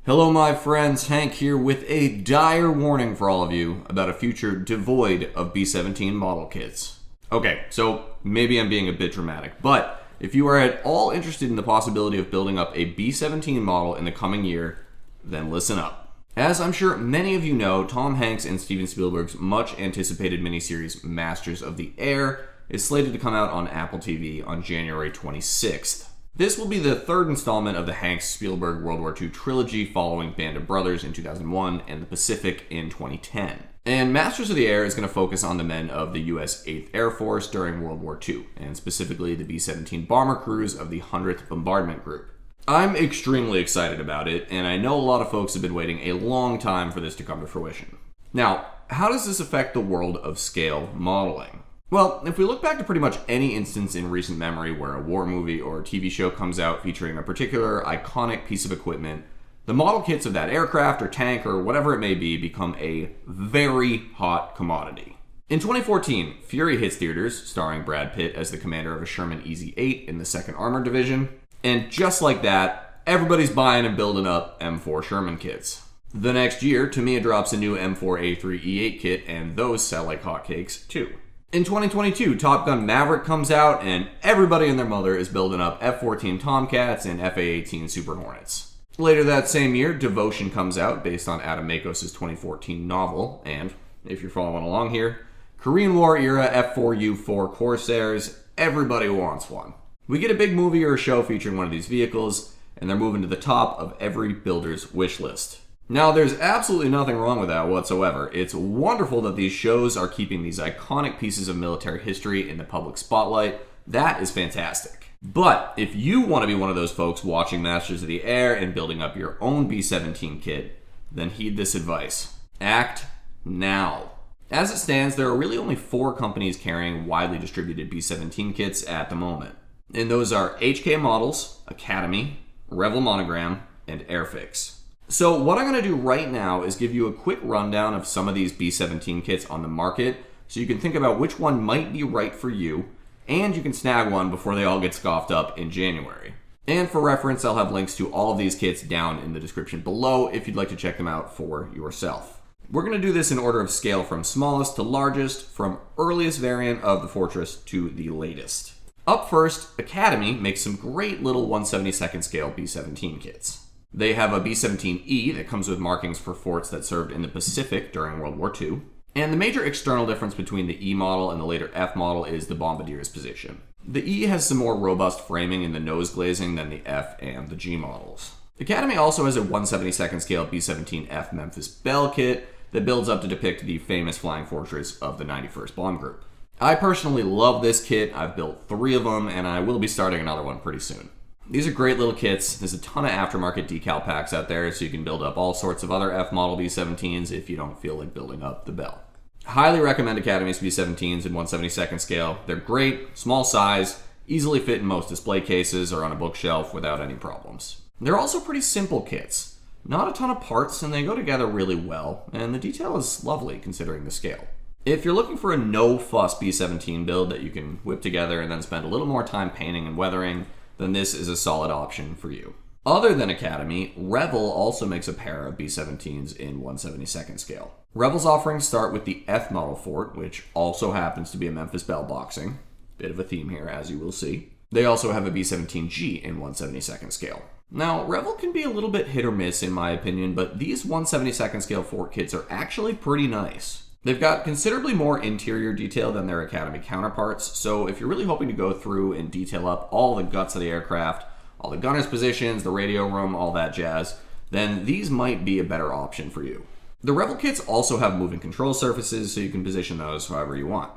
Hello my friends, Hank here with a dire warning for all of you about a future devoid of B-17 model kits. Okay, so maybe I'm being a bit dramatic, but if you are at all interested in the possibility of building up a B-17 model in the coming year, then listen up. As I'm sure many of you know, Tom Hanks and Steven Spielberg's much anticipated miniseries Masters of the Air is slated to come out on Apple TV on January 26th. This will be the third installment of the Hanks Spielberg World War II trilogy following Band of Brothers in 2001 and The Pacific in 2010. And Masters of the Air is going to focus on the men of the U.S. 8th Air Force during World War II, and specifically the B-17 bomber crews of the 100th Bombardment Group. I'm extremely excited about it, and I know a lot of folks have been waiting a long time for this to come to fruition. Now, how does this affect the world of scale modeling? Well, if we look back to pretty much any instance in recent memory where a war movie or TV show comes out featuring a particular iconic piece of equipment, the model kits of that aircraft or tank or whatever it may be become a very hot commodity. In 2014, Fury hits theaters, starring Brad Pitt as the commander of a Sherman EZ-8 in the 2nd Armored Division, and just like that, everybody's buying and building up M4 Sherman kits. The next year, Tamiya drops a new M4A3E8 kit, and those sell like hotcakes too. In 2022, Top Gun Maverick comes out, and everybody and their mother is building up F-14 Tomcats and FA-18 Super Hornets. Later that same year, Devotion comes out, based on Adam Makos' 2014 novel, and, if you're following along here, Korean War era F-4U-4 Corsairs, everybody wants one. We get a big movie or a show featuring one of these vehicles, and they're moving to the top of every builder's wish list. Now, there's absolutely nothing wrong with that whatsoever. It's wonderful that these shows are keeping these iconic pieces of military history in the public spotlight. That is fantastic. But if you want to be one of those folks watching Masters of the Air and building up your own B-17 kit, then heed this advice. Act now. As it stands, there are really only 4 companies carrying widely distributed B-17 kits at the moment. And those are HK Models, Academy, Revell Monogram, and Airfix. So what I'm going to do right now is give you a quick rundown of some of these B-17 kits on the market so you can think about which one might be right for you, and you can snag one before they all get scoffed up in January. And for reference, I'll have links to all of these kits down in the description below if you'd like to check them out for yourself. We're going to do this in order of scale from smallest to largest, from earliest variant of the Fortress to the latest. Up first, Academy makes some great little 1/72nd scale B-17 kits. They have a B-17E that comes with markings for forts that served in the Pacific during World War II. And the major external difference between the E model and the later F model is the bombardier's position. The E has some more robust framing in the nose glazing than the F and the G models. Academy also has a 1/72nd scale B-17F Memphis Belle kit that builds up to depict the famous flying fortress of the 91st Bomb Group. I personally love this kit. I've built 3 of them, and I will be starting another one pretty soon. These are great little kits. There's a ton of aftermarket decal packs out there, so you can build up all sorts of other F-model B-17s if you don't feel like building up the Belle. Highly recommend Academy's B-17s in 1/72nd scale. They're great, small size, easily fit in most display cases or on a bookshelf without any problems. They're also pretty simple kits. Not a ton of parts, and they go together really well, and the detail is lovely considering the scale. If you're looking for a no-fuss B-17 build that you can whip together and then spend a little more time painting and weathering, then this is a solid option for you. Other than Academy, Revell also makes a pair of B-17s in 1/72nd scale. Revell's offerings start with the F model fort, which also happens to be a Memphis Belle boxing. Bit of a theme here, as you will see. They also have a B-17G in 1/72nd scale. Now, Revell can be a little bit hit or miss in my opinion, but these 1/72nd scale fort kits are actually pretty nice. They've got considerably more interior detail than their Academy counterparts, so if you're really hoping to go through and detail up all the guts of the aircraft, all the gunner's positions, the radio room, all that jazz, then these might be a better option for you. The Revell kits also have moving control surfaces, so you can position those however you want.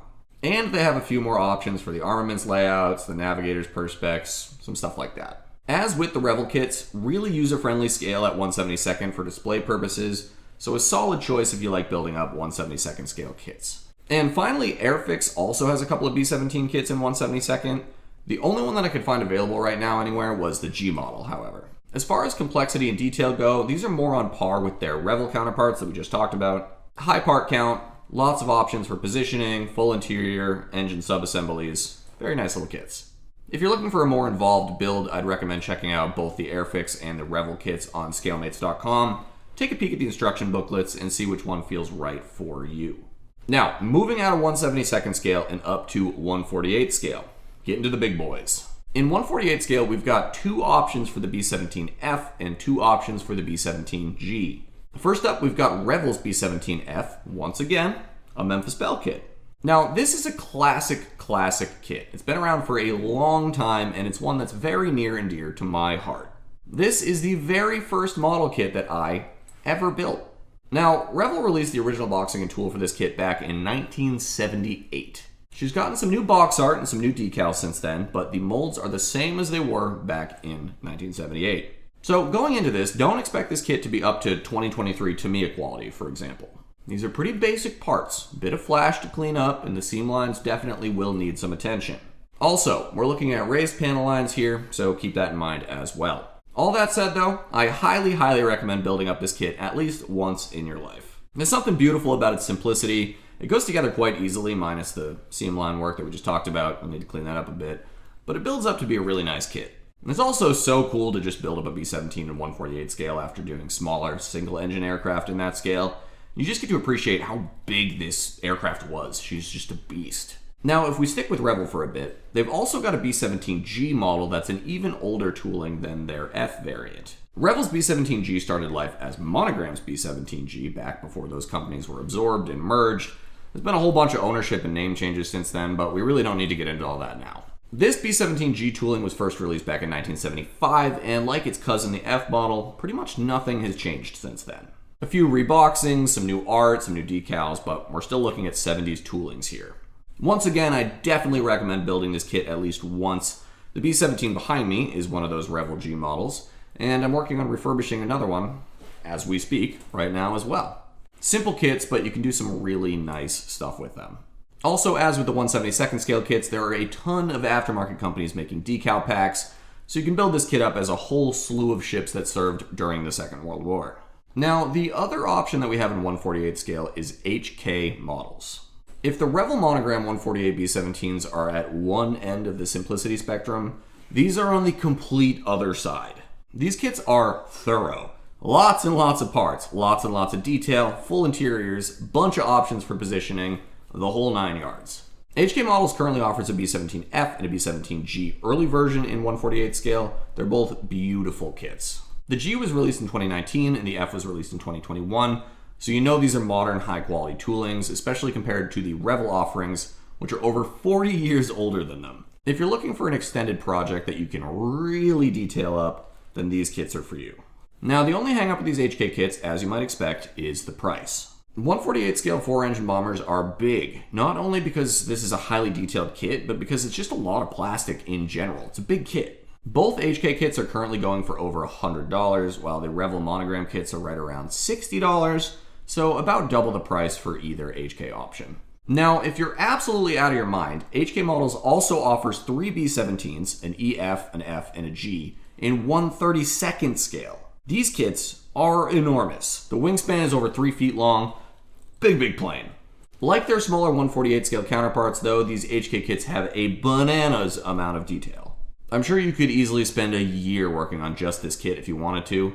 And they have a few more options for the armaments layouts, the navigator's perspex, some stuff like that. As with the Revell kits, really user-friendly scale at 1/72nd for display purposes, so a solid choice if you like building up 1/72nd scale kits. And finally, Airfix also has a couple of B-17 kits in 1/72nd. The only one that I could find available right now anywhere was the G model, however. As far as complexity and detail go, these are more on par with their Revell counterparts that we just talked about. High part count, lots of options for positioning, full interior, engine sub-assemblies. Very nice little kits. If you're looking for a more involved build, I'd recommend checking out both the Airfix and the Revel kits on scalemates.com. Take a peek at the instruction booklets and see which one feels right for you. Now, moving out of 1/72nd scale and up to 1/48 scale, get into the big boys. In 1/48 scale, we've got two options for the B-17F and two options for the B-17G. First up, we've got Revel's B-17F, once again, a Memphis Belle kit. Now, this is a classic kit. It's been around for a long time, and it's one that's very near and dear to my heart. This is the very first model kit that I ever built. Now, Revel released the original boxing and tool for this kit back in 1978. She's gotten some new box art and some new decals since then, but the molds are the same as they were back in 1978. So going into this, don't expect this kit to be up to 2023 Tamiya quality, for example. These are pretty basic parts, a bit of flash to clean up, and the seam lines definitely will need some attention. Also, we're looking at raised panel lines here, so keep that in mind as well. All that said though, I highly recommend building up this kit at least once in your life. There's something beautiful about its simplicity. It goes together quite easily, minus the seam line work that we just talked about. I'll need to clean that up a bit. But it builds up to be a really nice kit. And it's also so cool to just build up a B-17 in 1/48 scale after doing smaller single-engine aircraft in that scale. You just get to appreciate how big this aircraft was. She's just a beast. Now, if we stick with Revel for a bit, they've also got a B-17G model that's an even older tooling than their F variant. Revel's B-17G started life as Monogram's B-17G back before those companies were absorbed and merged. There's been a whole bunch of ownership and name changes since then, but we really don't need to get into all that now. This B-17G tooling was first released back in 1975, and like its cousin, the F model, pretty much nothing has changed since then. A few reboxings, some new art, some new decals, but we're still looking at 70s toolings here. Once again, I definitely recommend building this kit at least once. The B-17 behind me is one of those Revel G models, and I'm working on refurbishing another one, as we speak, right now as well. Simple kits, but you can do some really nice stuff with them. Also, as with the 1/72nd scale kits, there are a ton of aftermarket companies making decal packs, so you can build this kit up as a whole slew of ships that served during the Second World War. Now, the other option that we have in 1/48 scale is HK models. If the Revel Monogram 1/48 B-17s are at one end of the simplicity spectrum, these are on the complete other side. These kits are thorough. Lots and lots of parts, lots and lots of detail, full interiors, bunch of options for positioning, the whole 9 yards. HK Models currently offers a B-17F and a B-17G early version in 1/48 scale. They're both beautiful kits. The G was released in 2019 and the F was released in 2021, so you know these are modern, high-quality toolings, especially compared to the Revel offerings, which are over 40 years older than them. If you're looking for an extended project that you can really detail up, then these kits are for you. Now, the only hang-up with these HK kits, as you might expect, is the price. 1/48 scale 4-engine bombers are big, not only because this is a highly detailed kit, but because it's just a lot of plastic in general. It's a big kit. Both HK kits are currently going for over $100, while the Revel Monogram kits are right around $60, so about double the price for either HK option. Now, if you're absolutely out of your mind, HK Models also offers 3 B-17s, an EF, an F, and a G, in 1/32nd scale. These kits are enormous. The wingspan is over 3 feet long. Big plane. Like their smaller 1/48 scale counterparts, though, these HK kits have a bananas amount of detail. I'm sure you could easily spend a year working on just this kit if you wanted to,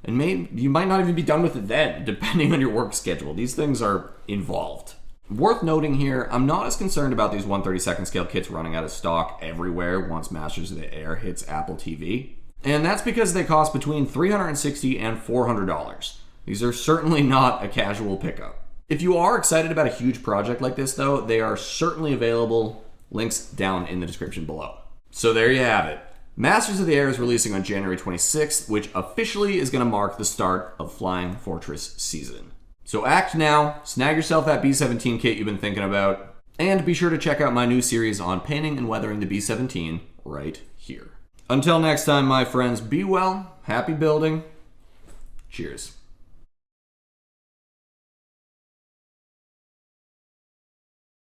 and you might not even be done with it then, depending on your work schedule. These things are involved. Worth noting here, I'm not as concerned about these 1/32nd scale kits running out of stock everywhere once Masters of the Air hits Apple TV. And that's because they cost between $360 and $400. These are certainly not a casual pickup. If you are excited about a huge project like this, though, they are certainly available. Links down in the description below. So there you have it. Masters of the Air is releasing on January 26th, which officially is going to mark the start of Flying Fortress season. So act now, snag yourself that B-17 kit you've been thinking about, and be sure to check out my new series on painting and weathering the B-17 right here. Until next time, my friends, be well, happy building, cheers.